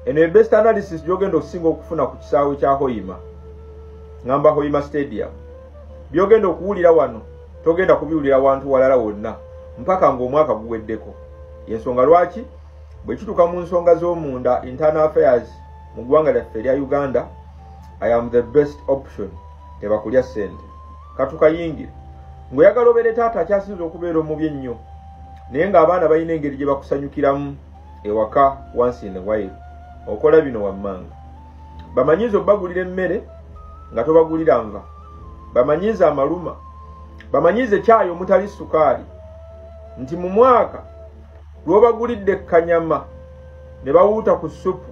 eno best analysis gyogenda okusinga okufuna ku kisaawe kya Hoima ngamba Hoima Stadium byogenda okuwulira wano togenda kubiwulira wantu walala wonna mpaka ng'omwaka guweddeko. Yensonga lwaki bwe kituuka mu nsonga z'omunda internal affairs mu ggwanga lyaffe erya Uganda, I am the best option tebakulya ssente. Katukayingira ng'oyagala obeere taata akyasinza okubeera omubi ennyo naye ng'abaana balina engeri gye bakusanyukiramu ewaka once in a while. Okola bino wammanga. Bamanyiiza obbagulira emmere nga tobagulira nva, bamanyiiza amaluma, bamanyiiza ekyayi omutali sukaali, nti mu mwaka lw'obagulidde kanyama ne bawuuta ku supu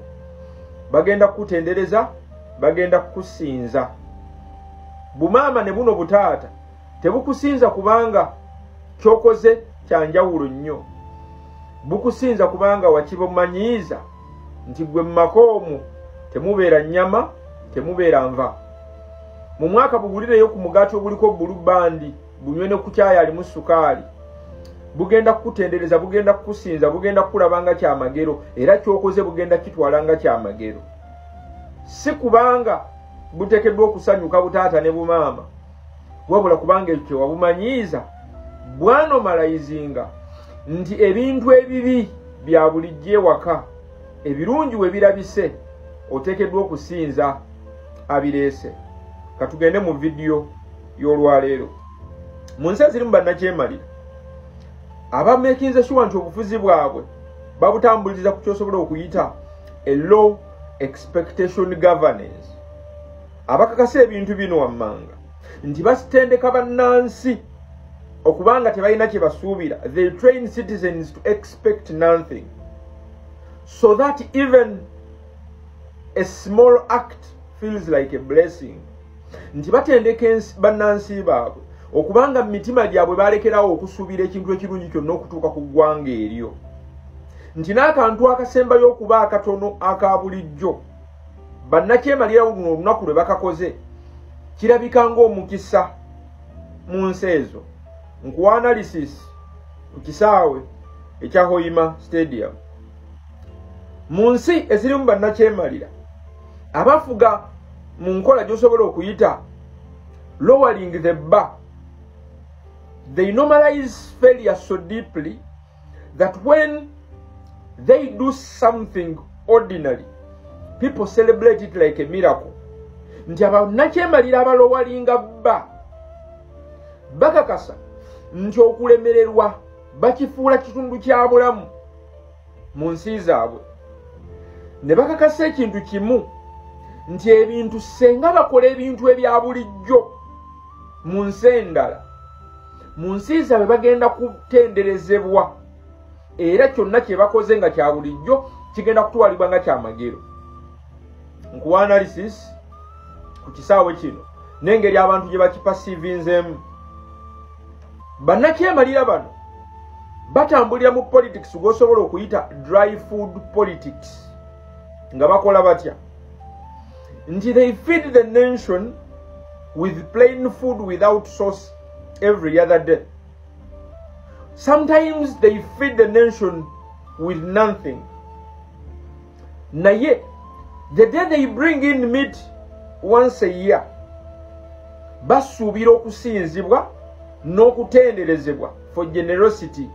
bagenda kukutendereza, bagenda kukusinza. Bumaama ne buno butaata tebukusinza kubanga kyokoze kyanjawulo nnyo, bukusinza kubanga wakibumanyiiza nti gwe mumakoomu temubeera nnyama, temubeera nva. Mu mwaka bugulireyo ku mugaati oguliko bulubandi, bunywe ne ku kyayi alimu sukaali, bugenda kukutendereza, bugenda kukusinza, bugenda kukulabanga kyamagero, era kyokoze bugenda kitwalanga kyamagero. Si kubanga buteekeddwa okusanyuka butaata ne bumaama, wabula kubanga ekyo wabumanyiiza bwanomalayizinga nti ebintu ebibi bya bulijjo ewaka, ebirungi we birabise oteekeddwa okusinza abireese. Katugende mu vidiyo y'olwaleero. Mu nsi ezirimu bannakyemalira abamekinze sure nti obufuzi bwabwe babutambuliriza ku kyosobola okuyita a low expectation governance. Abakakasa ebintu bino wammanga nti basitendeka bannansi okubanga tebalina kye basuubira. They train citizens to expect nothing so that even a small act feels like a blessing. Nti batendeka bannansi baabwe okubanga mu mitima gyabwe balekerawo okusuubira ekintu ekirungi kyonna okutuuka ku ggwanga eryo, nti n'akantu akasembayo okuba akatono aka bulijjo bannakyemalira luno olunaku lwe bakakoze kirabika ng'omukisa mu nsi ezo. Nkuwa analysis ku kisaawe ekya Hoima Stadium. Mu nsi ezirimu bannakyemalira abafuga mu nkola gy'osobola okuyita lowering the bar, they normalize failure so deeply that when they do something ordinary, people celebrate it like a miracle. Nti abannakyemalira abalowalinga bba bakakasa nti okulemererwa bakifuula kitundu kya bulamu mu nsi zaabwe, ne bakakasa ekintu kimu nti ebintu senga bakola ebintu ebya bulijjo mu nsi endala, mu nsi zaabwe bagenda kutenderezebwa, era kyonna kye bakoze nga kya bulijjo kigenda kutwalibwa nga kyamagero. Nkuwa analysis ku kisaawe kino n'engeri abantu gye bakipasivinzemu. Bannakyemalira bano batambulira mu politics gw'osobola okuyita dry food politics. Nga bakola batya? Nti they feed the nation with plain food without sauce every other day. Sometimes they feed the nation with nothing. Naye, the day they bring in meat once a year, basuubira okusinzibwa n'okutenderezebwa for generosity.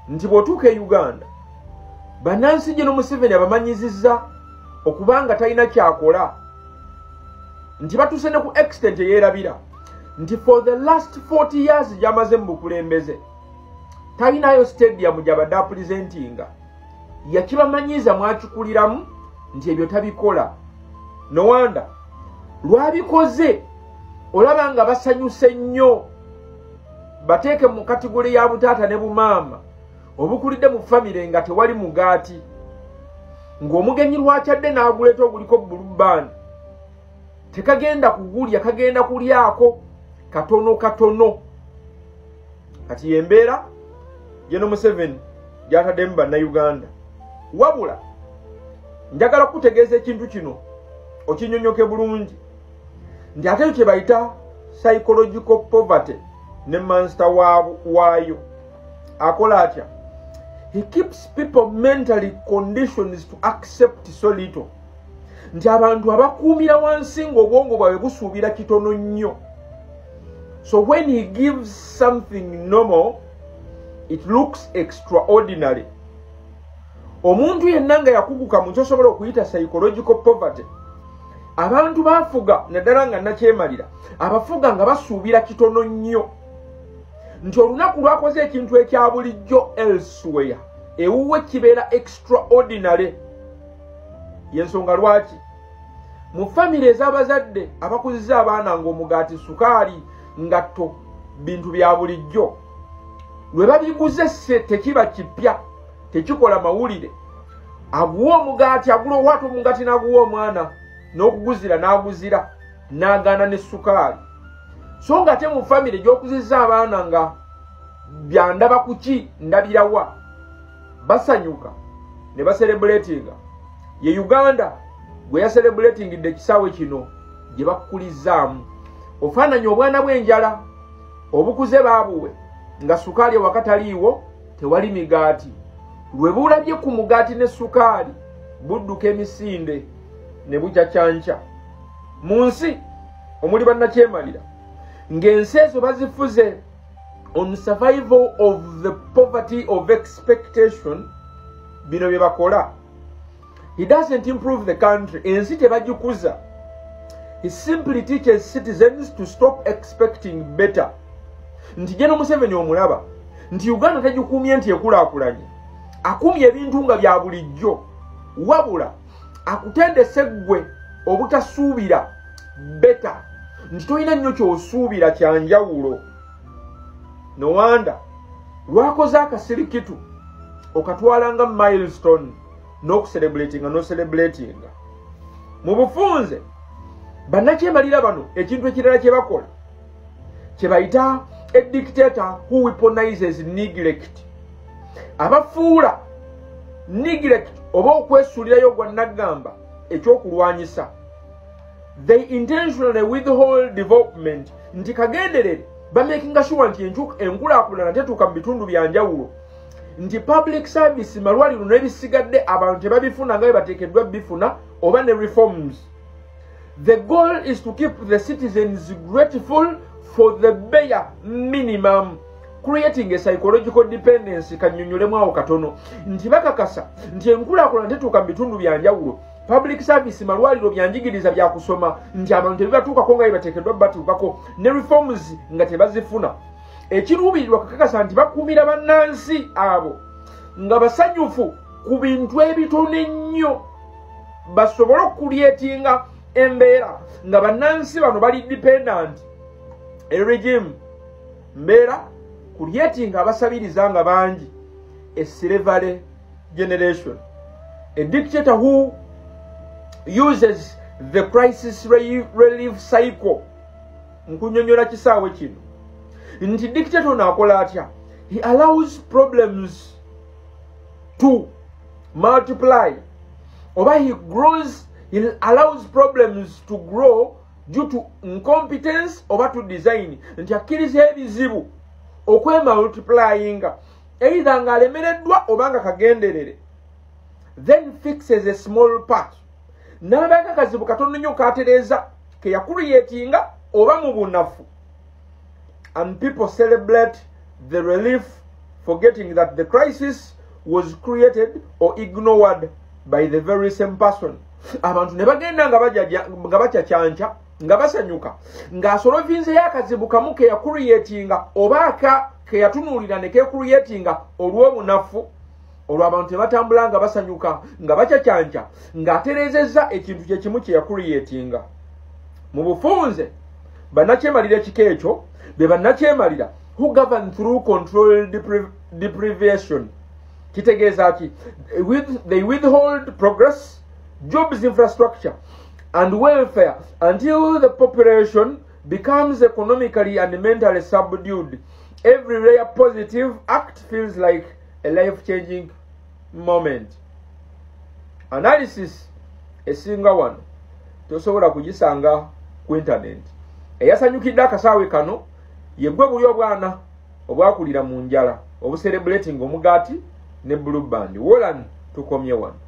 Nti bw'otuuka e Uganda, bannansi gye Museveni abamanyizizza okubanga talina kyakola, nti batuuse ne ku extent eyeerabira nti for the last 40 years gy'amaze mu bukulembeze talinayo stadium gy'abadde apresentinga. Yakibamanyiiza mwakikuliramu nti ebyo tabikola. No wonder lwabikoze olaba nga basanyuse nnyo, bateeke mu kategori ya butaata ne bumaama obukulidde mu famire nga tewali mugaati, ng'omugenyi lwakyadde n'aguleeta oguliko bulubani tekagenda kugulya, kagenda kulyako katono katono. Kati yembeera General Museveni gy'ataddemu bannayuganda. Wabula njagala kutegeeza ekintu kino okinyonyoke bulungi nti ate kye bayita psychological poverty ne master waayo akola atya? he keeps people mentally conditioned to accept so little. Nti abantu abakuumira wansi ng'obwongo bwawe busuubira kitono nnyo. So when he gives something normal, it looks extraordinary. Omuntu yenna nga yakuguka mu kyosobola okuyita psychological poverty. Abantu bafuga naddala nga nakyemalira. Abafuga nga basuubira kitono nnyo. Nti olunaku lwakoze ekintu ekya bulijjo elsewhere, ewuwe kibeera extraordinary. Yensonga lwaki? Mu famire ez'abazadde abakuzizza abaana ng'omugaati, sukaali, ngatto, bintu bya bulijjo, lwe babiguze se tekiba kipya, tekikola mawulire. Aguwa omugaati, agula owatu omugaati n'aguwa omwana, n'okuguzira n'aguzira, n'agaana ne sukaali. So nga te mu famire gy'okuzizza abaana nga byandaba kuki ndabirawa, basanyuka ne baserebulatinga. Ye Uganda gwe yaserebulatingidde ekisaawe kino gye bakulizzaamu. Ofaananya obwana bw'enjala obukuze baabuwe nga sukaali wakataliiwo, tewali migaati. Lwe bulabye ku mugaati ne sukaali budduka emisinde ne bucacyanca. Mu nsi omuli bannakyemalira ng'ensi ezo bazifuze on survival of the poverty of expectation, bino bye bakola. He doesn't improve the country. Ensi tebagikuza. He simply teaches citizens to stop expecting better. Nti General Museveni omulaba nti Uganda tagikuumye nti ekulaakulanye, akumye ebintu nga bya bulijjo, wabula akutendese ggwe obutasuubira better, nti tolina nnyo ky'osuubira kya njawulo. No wonder lwakoze akasirikitu okatwalanga milestone n'okucelebratinga n'ocelebratinga. Mu bufunze bannakyemalira bano ekintu ekirala kye bakola kye bayita a dictator who weaponizes neglect. Abafuula neglect oba okwesuulirayo gwa naggamba ekyokulwanyisa. They intentionally withhold development. Nti kagenderere bamakinga sure nti enkulaakulana tetuuka mu bitundu bya njawulo, nti public service malwaliro n'ebisigadde abantu tebabifuna nga bwe bateekeddwa bifuna, oba ne reforms. The goal is to keep the citizens grateful for the bare minimum, creating a psychological dependence. Kannyonnyolemu awo katono nti bakakasa nti enkulaakulana tetuuka mu bitundu bya njawulo, public service malwaliro byanjigiriza bya kusoma nti abantu tebibatuukako nga bwe bateekeddwa batuukako, ne reforms nga tebazifuna. Ekiruubirirwa kakakasa nti bakuumira bannansi abo nga basanyufu ku bintu ebitono ennyo, basobole okukulyetinga embeera nga bannansi bano bali dependent regime, mbeera kulyetinga abasabiriza nga bangi, a slavery generation, a dictator who uses the crisis relief cycle. Nkunyonyola kisaawe kino nti dictator naakola atya? He allows problems to multiply, oba he allows problems to grow due to incompetence oba to design. Nti akkiriza ebizibu okwemultiplyinga either ng'alemereddwa oba nga kagenderere, then fixes a small part. N'abaga akazibu katono nnyo kaatereeza ke yakuliyetinga oba mu bunafu, and people celebrate the relief, forgetting that the crisis was created or ignored by the very same person. Abantu ne bagenda nga bakyakyanca nga basanyuka ng'asolovinze y'akazibu kamu ke yakuliyetinga oba ke yatunuulira ne keekuliyetinga olw'obunafu, olwo abantu tebatambula nga basanyuka nga bakyakyanca ng'atereezezza ekintu kye kimu kye yakuliyetinga. Mu bufunze bannakyemalira ekika ekyo be bannakyemalira who govern through controlled deprivation. Kitegeeza ki? They withhold progress, jobs, infrastructure and welfare until the population becomes economically and mentally subdued. Every rare positive act feels like a life-changing moment. Analysis esinga wano tosobola kugisanga ku internet. Eyasanyukidde akasaawe kano ye gwe buli obwana obwakulira mu njala, obucelebrating omugaati ne blue band. Wolan tukomye wano.